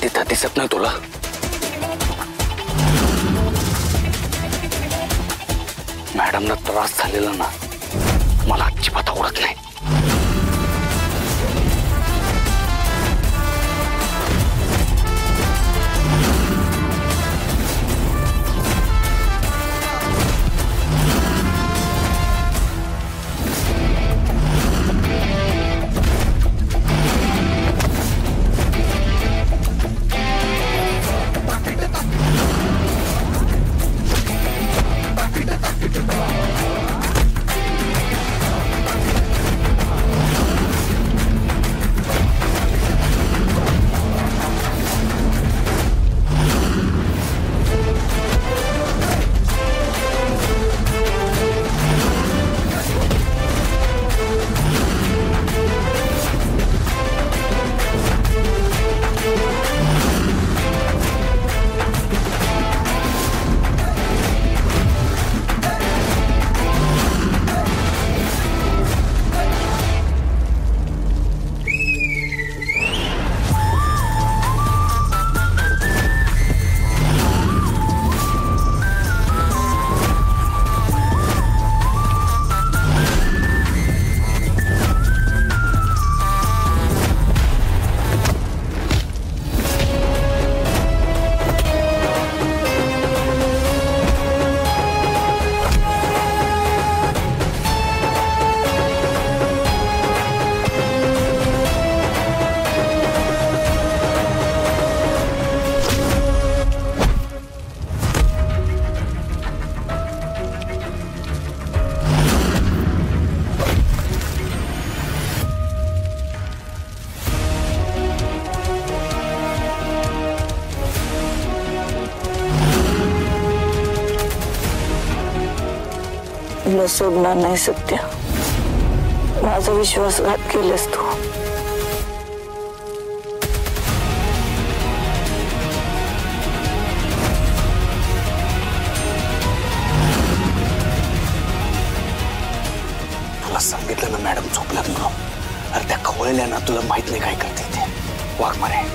तिथं दिसत नाही तुला? मॅडमला त्रास झालेला ना, मला अजिबात आवडत नाही. तुला सोडणार नाही सत्या. माझा विश्वासघात केलास तू. तुला सांगितलं ना मॅडम झोपल्यात म्हणून. अरे त्या खवळल्या ना, तुला माहित नाही काय करते ते. वाघ मारे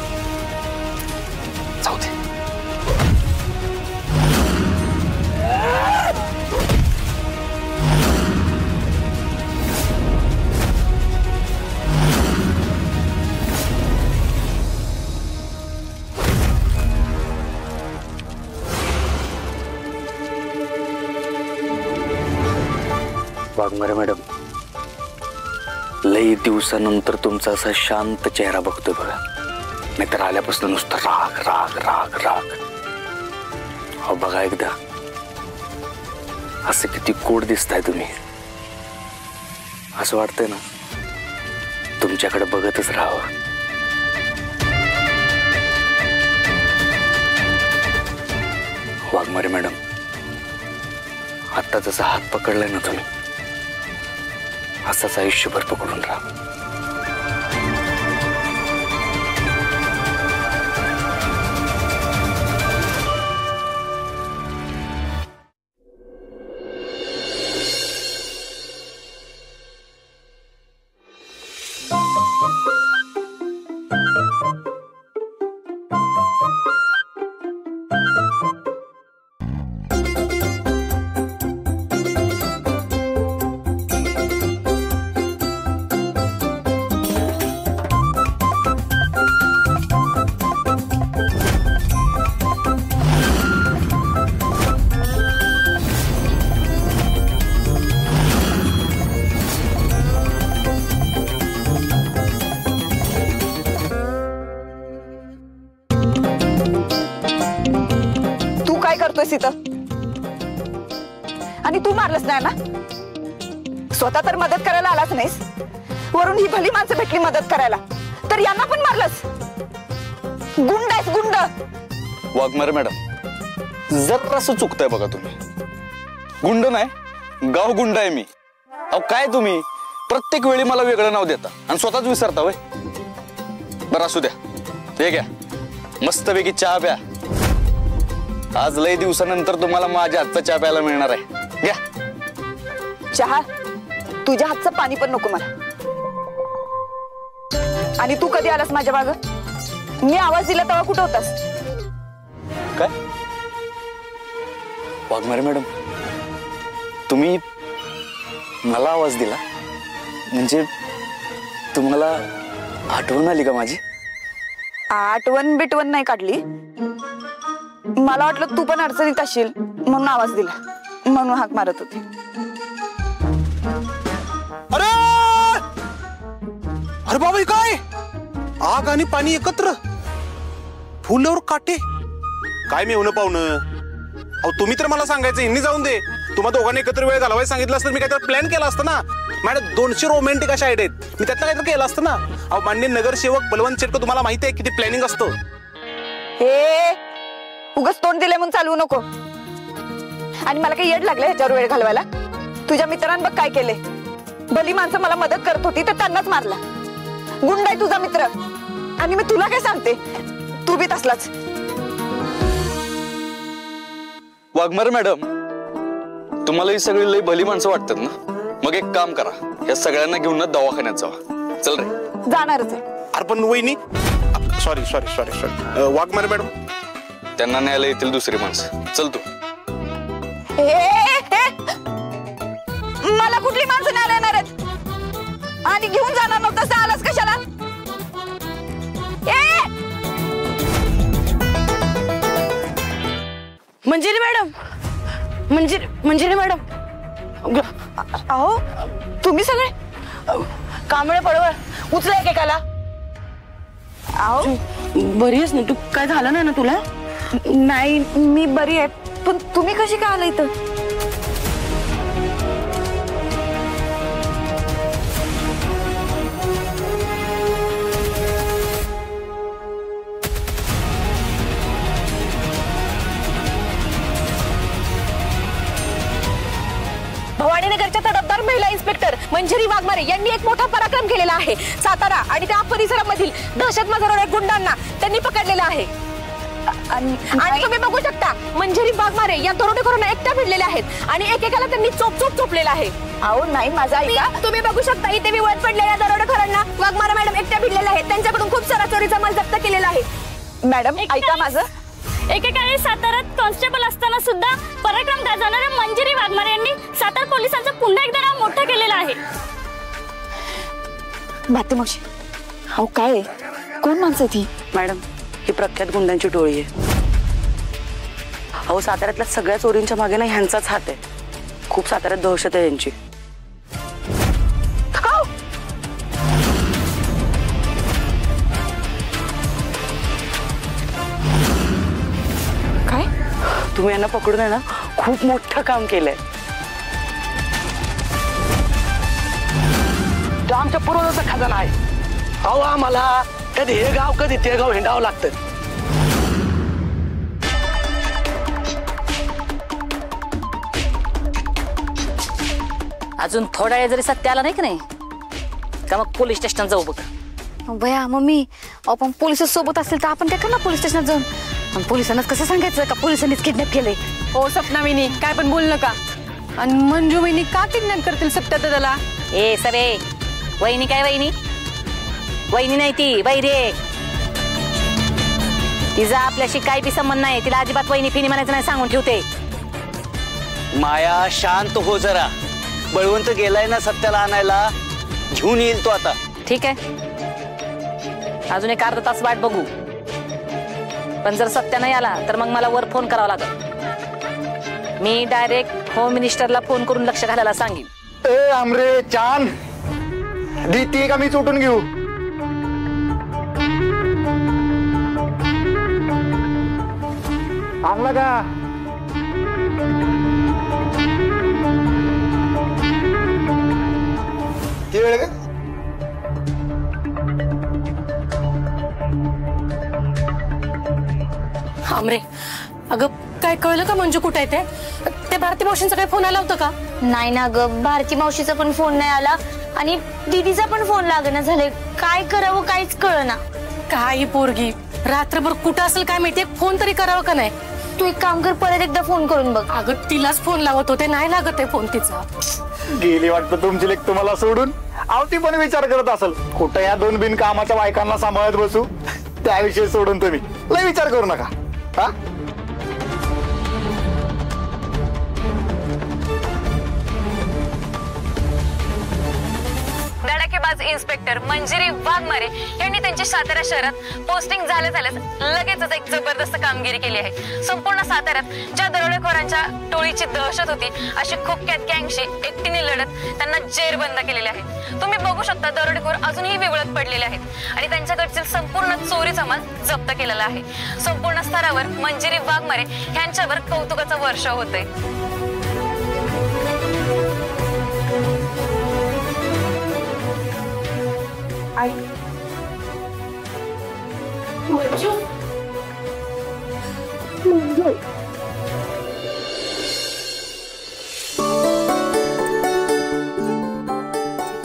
जाऊ दे. वाघमारे मॅडम, लई दिवसानंतर तुमचा असा शांत चेहरा बघतोय बघा. नाहीतर आल्यापासून नुसतं राग राग राग राग. अहो बघा एकदा, असं किती गोड दिसताय तुम्ही. असं वाटतंय ना तुमच्याकडे बघतच राहावं. वाघमारे मॅडम, आता जसा हात पकडलाय ना तुम्ही, असाच आयुष्यभर पकडून राहा. आणि तू मारलंस नाही ना? स्वतः तर मदत करायला आलाच नाहीस, वरून ही भली माणसं भेटली मदत करायला, तर यांना पण मारलंस. गुंड आहेस गुंड. वाघमारे मॅडम जरासं चुकताय बघा तुम्ही. गुंड नाही, गाव गुंड आहे मी. अहो काय तुम्ही प्रत्येक वेळी मला वेगळं नाव देता आणि स्वतःच विसरता वय. बरं असू द्या, हे घ्या मस्तपैकी चहा प्या. आज लय दिवसानंतर तुम्हाला माझ्या हातचा चहा प्यायला मिळणार आहे. घ्या चहा. तुझ्या हातचं पाणी पण नको मला. आणि तू कधी आलास माझ्या माग? मी आवाज दिला तेव्हा कुठं होतास? काय वाघमारे मॅडम, तुम्ही मला आवाज दिला म्हणजे तुम्हाला आठवण आली का माझी? आठवण बिटवण नाही काढली. मला वाटलं तू पण अडचणीत असशील म्हणून आवाज दिला, म्हणून हाक मारत होती. अरे अरे बाबा, काय आग आणि पाणी एकत्र, फुलावर काटे. काय मी होणं पाहुणं? अहो तुम्ही तर मला सांगायचं हिंनी जाऊन दे. तुम्हा दोघांनी एकत्र वेळ घालवायला सांगितलं असतं, मी काहीतरी प्लॅन केला असतं ना. मॅडम 200 रोमॅन्टिक अशा आयडिया आहेत, मी त्यातलं काहीतरी केलं असतं ना. अहो माननीय नगरसेवक बलवंत शेटकर, तुम्हाला माहिती आहे किती प्लॅनिंग असतं. हे उगाच तोंड दिले म्हणून चालवू नको. आणि मला काही येड लागलं ह्याच्यावर वेळ घालवायला. तुझ्या मित्रांनी बघ काय केले. भली माणसं मला मदत करत होती तर त्यांनाच मारला. गुंड आहे तुझा मित्र. आणि मी तुला काय सांगते, तू बी तसलाच. वाघमारे मॅडम, तुम्हाला ही सगळी लई भली माणसं वाटतात ना? मग एक काम करा, या सगळ्यांना घेऊन ना दवाखान्यात जावा. चल रे. जाणारच आहे. अरे पण वहिनी, sorry sorry sorry sorry Waghmare madam, त्यांना न्यायला येतील दुसरी माणसं. चल तू. मला कुठली माणसं न्यायला येणार आहेत? आणि घेऊन जाणार नव्हतं आलास कशाला? Manjiri madam, Manjiri madam. अहो तुम्ही सगळे कांबळे पडवळ उचला एकेकाला. अहो बरी आहेस ना तू? काय झालं नाही ना तुला? नाही मी बरी आहे, पण तुम्ही कशी काय आला इथं? भवानीनगरच्या तडफदार महिला इन्स्पेक्टर मंजिरी वाघमारे यांनी एक मोठा पराक्रम केलेला आहे. सातारा आणि त्या परिसरामधील दहशतवादी गुंडांना त्यांनी पकडलेलं आहे. आणि तुम्ही बघू शकता मंजिरी वाघमारे या दरोडेखोरांना एकट्या भिडलेल्या आहेत आणि एकेकाला त्यांनी चोप चोपलेला आहे. अहो नाही माझा ऐका. तुम्ही बघू शकता इथे विवळत पडलेल्या दरोडेखोरांना वाघमारे मॅडम एकट्या भिडलेल्या आहेत. त्यांच्याकडून खूप सारा चोरीचा माल जप्त केलेला आहे. मॅडम ऐका माझं. एकेकाळी साताऱ्यात कॉन्स्टेबल असताना सुद्धा पराक्रम गाजवणाऱ्या मंजिरी वाघमारे यांनी सातारा पोलिसांचं पुन्हा एकदा नाव मोठं केलेलं आहे. मावशी, अहो काय कोण माणसं ती? मॅडम ही प्रख्यात गुंडांची टोळी आहे. अहो साताऱ्यातल्या सगळ्या चोरींच्या मागे ना ह्यांचाच हात आहे. खूप साताऱ्यात दहशत आहे यांची. काय? तुम्ही यांना पकडून आहे ना खूप मोठं काम केलंय. तो आमच्या पूर्वजाचा खजाना आहे. अहो आम्हाला कधी हे गाव कधी ते गाव हिंडावं लागतं. अजून थोडा वेळ जरी सत्य आला नाही की नाही का मग पोलीस स्टेशनात जाऊ बघ. बया मम्मी, आपण पोलिस सोबत असेल तर आपण काय करणार पोलीस स्टेशनात जाऊन? पण पोलिसांनाच कसं सांगायचं का पोलिसांनीच किडनॅप केलंय? हो सपना वहिनी काय पण बोल नका. आणि मंजू वहिनी का किडनॅप करतील सत्या दादाला? ए सरे, वहिनी काय वहिनी? वहिनी नाही ती वैरे. तिचा आपल्याशी काही बी संबंध नाही. तिला अजिबात वहिनी फिनी म्हणायचं नाही, सांगून ठेवते. माया शांत हो जरा. बळवंत गेलाय ना सत्याला आणायला, घेऊन येईल तो आता. ठीक आहे, अजून एक अर्धा तास वाट बघू. पण जर सत्य नाही आला तर मग मला वर फोन करावा लागेल. मी डायरेक्ट होम मिनिस्टरला फोन करून लक्ष घालायला सांगेन. ए आमरे चांद देते का मी चोटून घेऊ? आणला का? वेळ का? आमरे, अगं काय कळलं का मंजू कुठे आहे ते भारती मावशींचा काही फोन आला होता का? नाही ना ग, भारती मावशीचा पण फोन नाही आला आणि दीदीचा पण फोन लागेना झाले. काय करावं काहीच कळना. काही पोरगी रात्रभर कुठं असेल काय माहितीये, फोन तरी करावं का नाही? तू एक काम कर, परत एकदा फोन करून बघ. अगं तिलाच फोन लावत होते, नाही लागत आहे फोन तिचा. गेली वाटतं तुमची लेक तुम्हाला सोडून. अहो ती पण विचार करत असेल कुठं या 2 बिनकामाच्या बायकांना सांभाळत बसू. त्याविषयी सोडून तुम्ही लय विचार करू नका. हा धडाकेबाज इन्स्पेक्टर मंजिरी वाघमारे यांनी त्यांच्या सातारा शहरात पोस्टिंग झाल्याच लगेचच एक जबरदस्त कामगिरी केली आहे. संपूर्ण साताऱ्यात ज्या दरोडेखोरांच्या टोळीची दहशत होती अशी खुपक्यात गँगशी एकटीने लढत त्यांना जेरबंद केलेले आहे. तुम्ही बघू शकता दरोडेखोर अजूनही विवळत पडलेले आहेत आणि त्यांच्याकडचे संपूर्ण चोरीचा माल जप्त केलेला आहे. संपूर्ण स्तरावर मंजिरी वाघमारे यांच्यावर कौतुकाचा वर्षाव होतोय. मंजू,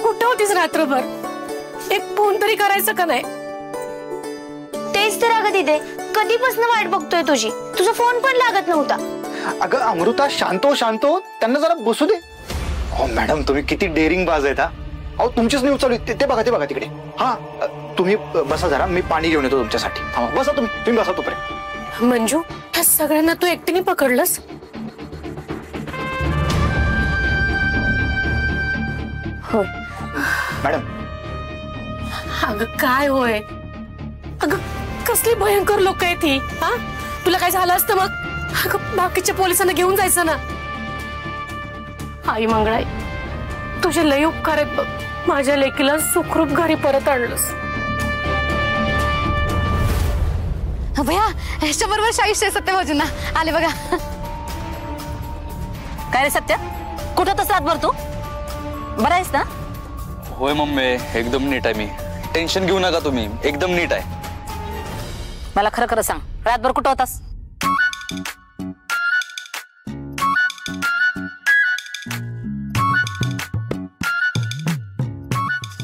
कुठं होतीस रात्रभर? एक फोन तरी करायचं का नाही? तेच तर अगं तिथे कधीपासून वाट बघतोय तुझी. तुझा फोन पण लागत नव्हता. अगं अमृता शांत हो, शांत हो. त्यांना जरा बसू दे. हो मॅडम तुम्ही किती डेअरिंग बाज आहेत. हा अहो तुमचीच न्यूज चालू ते बघा, ते बघा तिकडे. हा तुम्ही बसा जरा, मी पाणी घेऊन येतो तुमच्यासाठी. हा बसा, तुम्ही बसा तोपर्यंत. मंजू, ह्या सगळ्यांना तू एकटीने पकडलंस? होय मॅडम. अगं काय होय? अगं कसली भयंकर लोक आहेत ही. हा तुला काय झालं असतं मग? अगं बाकीच्या पोलिसांना घेऊन जायचं ना. आई मंगळाई, तुझे लय उपकार आहेत बघ. माझ्या लेकीला सुखरूप घरी परत आणलंस. भैया ह्याच्याबरोबर 40 सत्य भाऊजींना आले बघा. काय रे सत्या, कुठं तसं रातभर तू? बरं आहेस ना? होय मम्मी, एकदम नीट आहे मी. टेन्शन घेऊ नका तुम्ही, एकदम नीट आहे. मला खरं खरं सांग, रातभर कुठं होतास?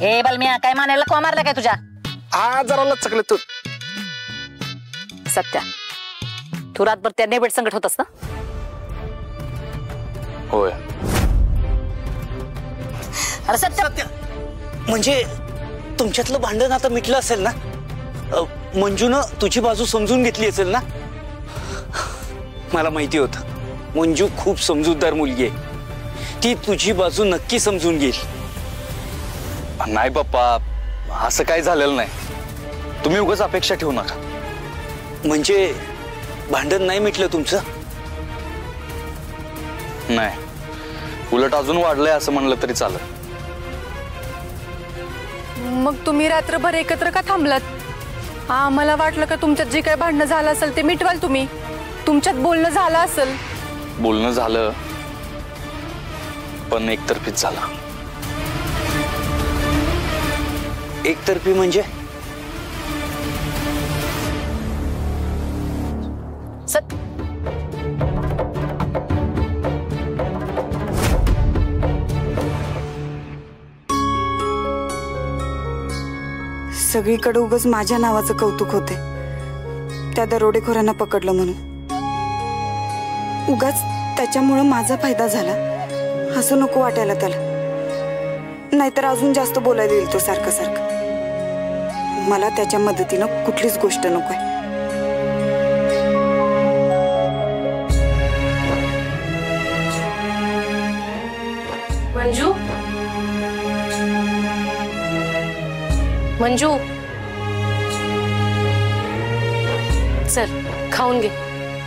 ए बलमिया, काय मानायला को मारला काय तुझ्या? हा जरा लचकले तू. सत्या, तू रातभर त्या नेबेट संकट होतास ना? होय. अरे सत्या, म्हणजे तुमच्यातलं भांडण आता मिटलं असेल ना? मंजूनं तुझी बाजू समजून घेतली असेल ना? मला माहिती होतं मंजू खूप समजूतदार मुलगी आहे. ती तुझी बाजू नक्की समजून घेईल. नाही पप्पा, असं काही झालेलं नाही. तुम्ही उगाच अपेक्षा ठेवू नका. म्हणजे भांडण नाही मिटलं तुमचं? नाही, उलट अजून वाढलंय असं म्हणलं तरी चालेल. मग तुम्ही रात्रभर एकत्र का थांबलात? आम्हाला वाटलं का तुमच्यात जे काही भांडणं झालं असेल ते मिटवाल तुम्ही. तुमच्यात बोलणं झालं असेल. बोलणं झालं, पण एकतर्फीच झालं. एकतर्फी म्हणजे? सगळीकडे उगाच माझ्या नावाचं कौतुक होते. त्या दरोडेखोरांना पकडलं म्हणून. उगाच त्याच्यामुळं माझा फायदा झाला असं नको वाटायला त्याला. नाहीतर अजून जास्त बोलायला येईल तो सारखं सारखं. मला त्याच्या मदतीनं कुठलीच गोष्ट नकोय. मंजू, मंजू चल खाऊन घे.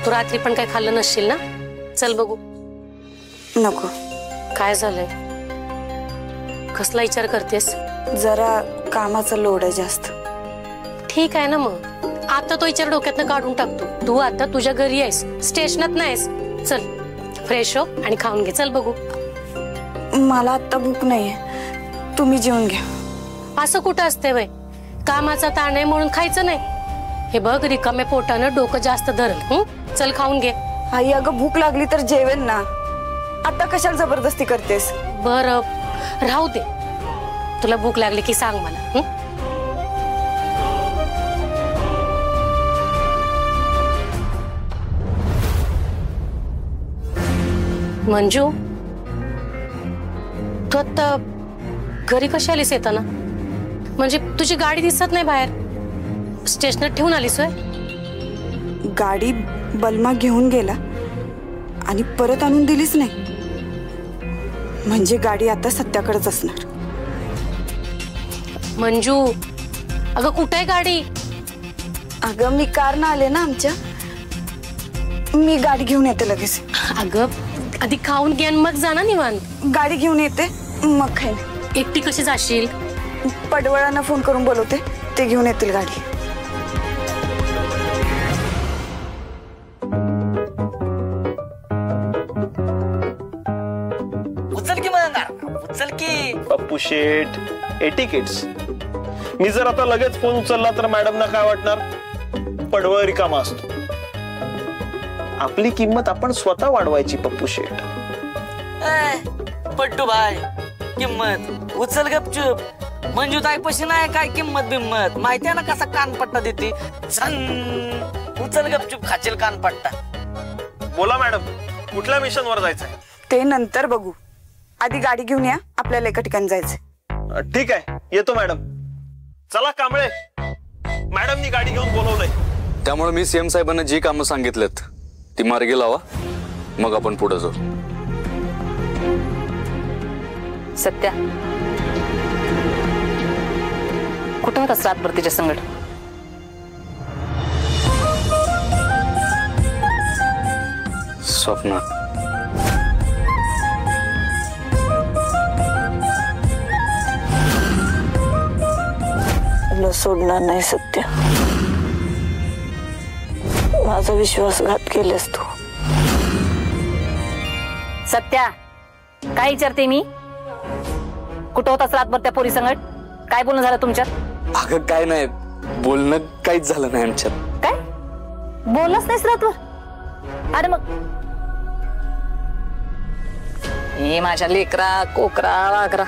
तू रात्री पण काय खाल्लं नसशील ना? चल बघू. नको. काय झालंय? कसला विचार करतेस? जरा कामाचा लोड आहे जास्त. ठीक आहे ना, मग आता तो विचार डोक्यातनं काढून टाकतो. तू आता तुझ्या घरी आहेस, स्टेशनात नाहीस. चल फ्रेश हो आणि खाऊन घे. चल बघू. मला आता भूक नाहीये. तुम्ही जेवून घ्या. असं कुठं असते वय? कामाचा ताण आहे म्हणून खायचं नाही. हे बघ, रिकाम्या पोटानं डोकं जास्त धरल. चल खाऊन घे. आई अगं भूक लागली तर जेवेल ना. आता कशाला जबरदस्ती करतेस? बरं राहू दे, तुला भूक लागली की सांग मला. मंजू, तू आता घरी कशी आलीस येताना? म्हणजे तुझी गाडी दिसत नाही बाहेर. स्टेशनात ठेवून आलीस होय? गाडी बलमा घेऊन गेला आणि परत आणून दिलीच नाही. म्हणजे गाडी आता सत्याकडेच असणार. मंजू अगं कुठे आहे गाडी? अगं मी कारनं आले ना आमच्या. मी गाडी घेऊन येते लगेच. अगं आधी खाऊन घे आणि मग जा ना निवांत. गाडी घेऊन येते मग खाईन. एकटी कशी जाशील? पडवळांना फोन करून बोलवते, ते घेऊन येतील गाडी. उचल की म्हणा, उचल की. पप्पू शेठ, एटिकेट्स. मी जर आता लगेच फोन उचलला तर मॅडमना काय वाटणार? पडवळ रिकामा असतो. आपली किंमत आपण स्वतः वाढवायची पप्पू शेठ. पट्टू भाई, किंमत उचल गपचूप. मंजू ताई पशी नाही काय किंमत बिंमत. माहिती आहे ना कसा कानपट्टा देते. उचल गपचूप, खाचील कानपट्टा. बोला मॅडम, कुठल्या मिशन वर जायचंय? ते नंतर बघू. आधी गाडी घेऊन या, आपल्याला एका ठिकाणी जायचंय. ठीक आहे, येतो मॅडम. चला कांबळे, मॅडमनी गाडी घेऊन बोलवलंय. त्यामुळे मी सीएम साहेबांना जी कामं सांगितलेत ती मार्गी लावा, मग आपण पुढे जाऊ. सत्या, कुठं होतास रातभर तिच्या संगड? स्वप्नात. सोडणार नाही सत्य. माझा विश्वासघात केलेस तू. सत्या, काय विचारते मी? कुठं होतास रातभर त्या पोरी संगड? काय बोलणं झालं तुमच्यात? अगं काय नाही, बोलणं काहीच झालं नाही आमच्यात. काय बोललाच नाहीस रातभर? अरे मग हे माझ्या लेकरा कोकरा वाकरा,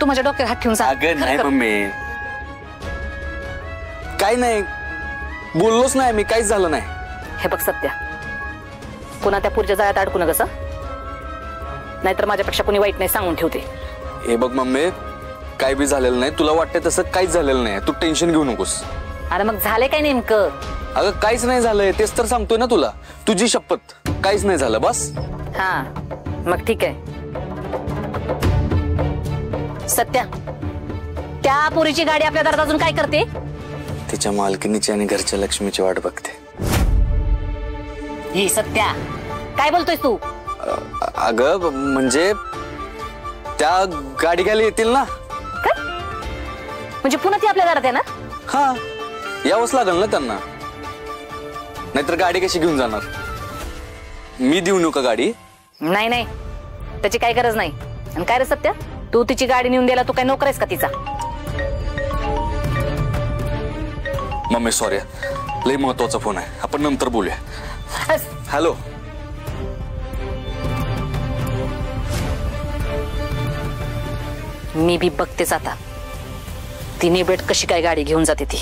तू माझ्या डोक्यात हात ठेवून सांग. अगं नाही मम्मी, काय नाही, बोललोच नाही मी, काहीच झालं नाही. हे बघ सत्या, पुन्हा त्या पुढच्या जाळ्यात अडकू नका, नाहीतर माझ्यापेक्षा कोणी वाईट नाही सांगून ठेवते. हे बघ मम्मी, काय बी झालेलं नाही. तुला वाटतंय तसं काहीच झालेलं नाही, तू टेन्शन घेऊ नकोस. अरे मग झाले काय नेमकं? अगं काहीच नाही झालंय, तेच तर सांगतोय ना तुला. तुझी शपथ, काहीच नाही झालं बस. हा मग ठीक आहे. सत्या, त्या पोरीची गाडी आपल्या दारात अजून काय करते? तिच्या मालकिनीची आणि घरच्या लक्ष्मीची वाट बघते. ही सत्या, काय बोलतोय तू? अगं म्हणजे त्या गाडी घ्यायला येतील ना. काय म्हणजे पुन्हा ती आपल्या दारात आहे ना? हा, यावंच लागल ना त्यांना, नाहीतर गाडी कशी घेऊन जाणार? मी देऊ नका गाडी? नाही नाही, त्याची काही गरज नाही. आणि काय रे सत्या, तू तिची गाडी नेऊन द्यायला तू काय नोकर आहेस का तिचा? मम्मी सॉरी, लई महत्वाचा फोन आहे, आपण नंतर बोलूया. हॅलो. मी बी बघतेच आता तिने बेट कशी काय गाडी घेऊन जाते. ती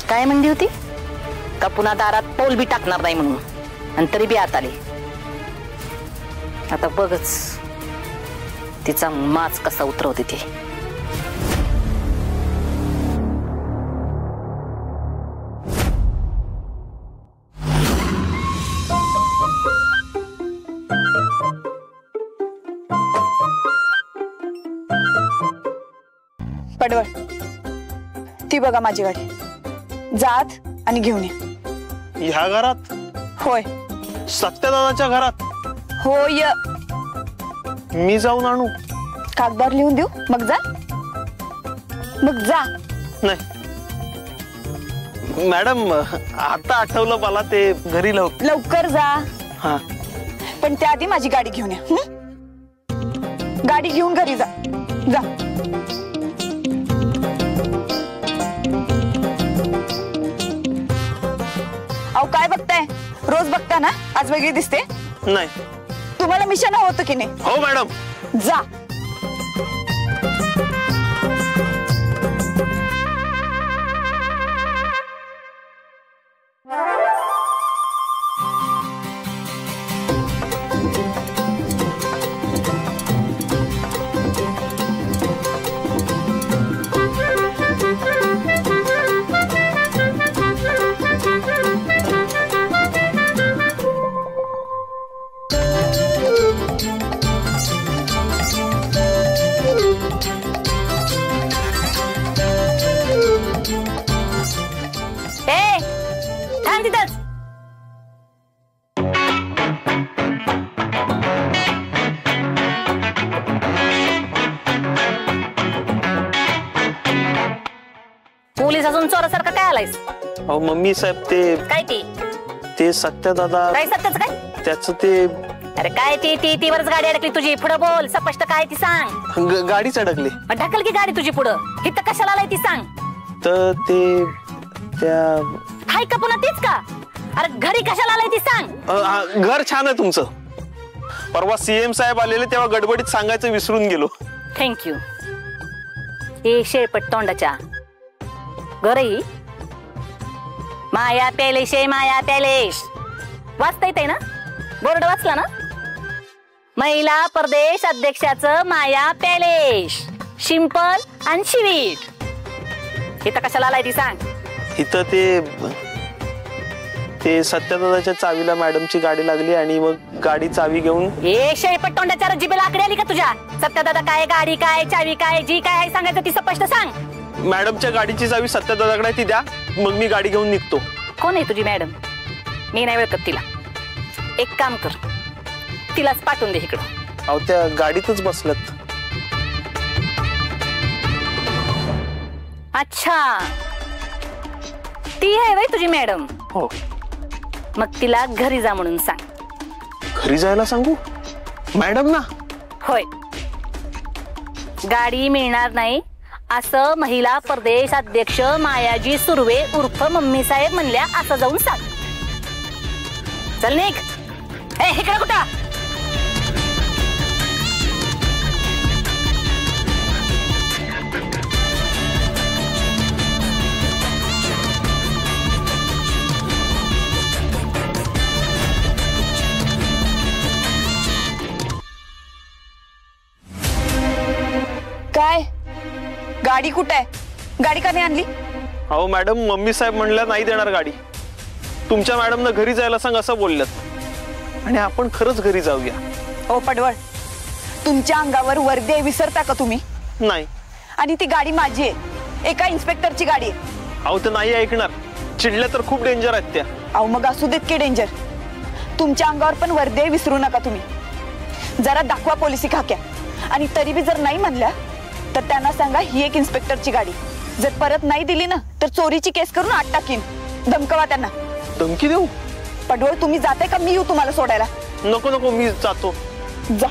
काय म्हणली होती का पुन्हा दारात पाऊल बी टाकणार नाही म्हणून, आणि तरी बी आत आली. आता बघच तिचा माच कसा उतरवते ती. पडवळ, ती बघा माझी गाडी. जात आणि घेऊन या. ह्या घरात? होय. सत्यदादाच्या घरात? होय. मी जाऊन आणू? कागदावर लिहून देऊ, मग जा. मग जा. नाही मॅडम, आता आठवलं मला, ते घरी लवकर जा. हा, पण त्याआधी माझी गाडी घेऊन या. गाडी घेऊन घरी जा. जा. अहो काय बघताय? रोज बघता ना, आज वेगळी दिसते. नाही. तुम्हाला मिशन हवं होतं की नाही? हो मॅडम. जा. पोलीस अजून चोरासारखं काय आलायस? अहो मम्मी साहेब काय ते सत्य दादा. काय सत्याच काय? त्याचं ते. अरे काय ती वरच गाडी अडकली तुझी. पुढे बोल, स्पष्ट काय ती सांग. गाडीच अडकली. ढकल की गाडी तुझी पुढं. इथं कशाला आलाय ती सांग. तर ते त्या. हाय का पुन्हा तीच का? अरे घरी कशाला आलाय ती सांग. घर छान आहे तुमचं. परवा सीएम साहेब आलेले तेव्हा गडबडीत सांगायचं विसरून गेलो. थँक्यू. ए शेळपट तोंडाच्या घरी माया पॅलेस आहे. माया पॅलेस वाचता येते ना? बोर्ड वाचला ना? महिला प्रदेश अध्यक्षाचं माया पॅलेस. सिंपल आणि स्वीट. इथं कशाला आलाय ती सांग. इथं ते सत्यदादाच्या चावीला मॅडमची गाडी लागली आणि मग गाडी चावी घेऊन. ए शेळपट तोंडाच्या जिभेला आकडे आली का तुझ्या? सत्यदादा काय, गाडी काय, चावी काय, जी काय आहे सांगायचं ती स्पष्ट सांग. मॅडमच्या गाडीची चावी सत्यदादाकडे ती द्या, मग मी गाडी घेऊन निघतो. कोण आहे तुझी मॅडम? मी नाही ओळखत तिला. एक काम कर, तिलाच पाठवून दे इकडं. अहो त्या गाडीतच बसल्यात. अच्छा, ती आहे वय तुझी मॅडम? हो. मग तिला घरी जा म्हणून सांग. घरी जायला सांगू मॅडम ना? होय. गाडी मिळणार नाही असं महिला प्रदेश अध्यक्ष मायाजी सुर्वे उर्फ मम्मी साहेब म्हणल्या असं जाऊन सांग. चल निघ. ए इकडे कुठं? काय गाडी कुठे आहे? गाडी का नाही आणली? अहो मॅडम मम्मी साहेब म्हणल्या नाही देणार गाडी. तुमच्या मॅडमना घरी जायला सांग असं बोलल्यात आणि आपण खरंच घरी जाऊया. ओ पडवळ, तुमच्या अंगावर वर्दी विसरता का तुम्ही? नाही. आणि ती गाडी माझी आहे, एका इन्स्पेक्टरची गाडी आहे. अहो तर नाही ऐकणार. चिडल्या तर खूप डेंजर आहेत त्या. अहो मग असू देत की डेंजर. तुमच्या अंगावर पण वर्दी विसरू नका तुम्ही. जरा दाखवा पोलिसी खाक्या. आणि तरी बी जर नाही म्हणल्या तर त्यांना सांगा ही एक इन्स्पेक्टरची गाडी. जर परत नाही दिली ना तर चोरीची केस करून आत टाकीन. धमकवा त्यांना. धमकी देऊ? पडवळ तुम्ही जाते का मी येऊ तुम्हाला सोडायला? नको नको, मी जातो. जा.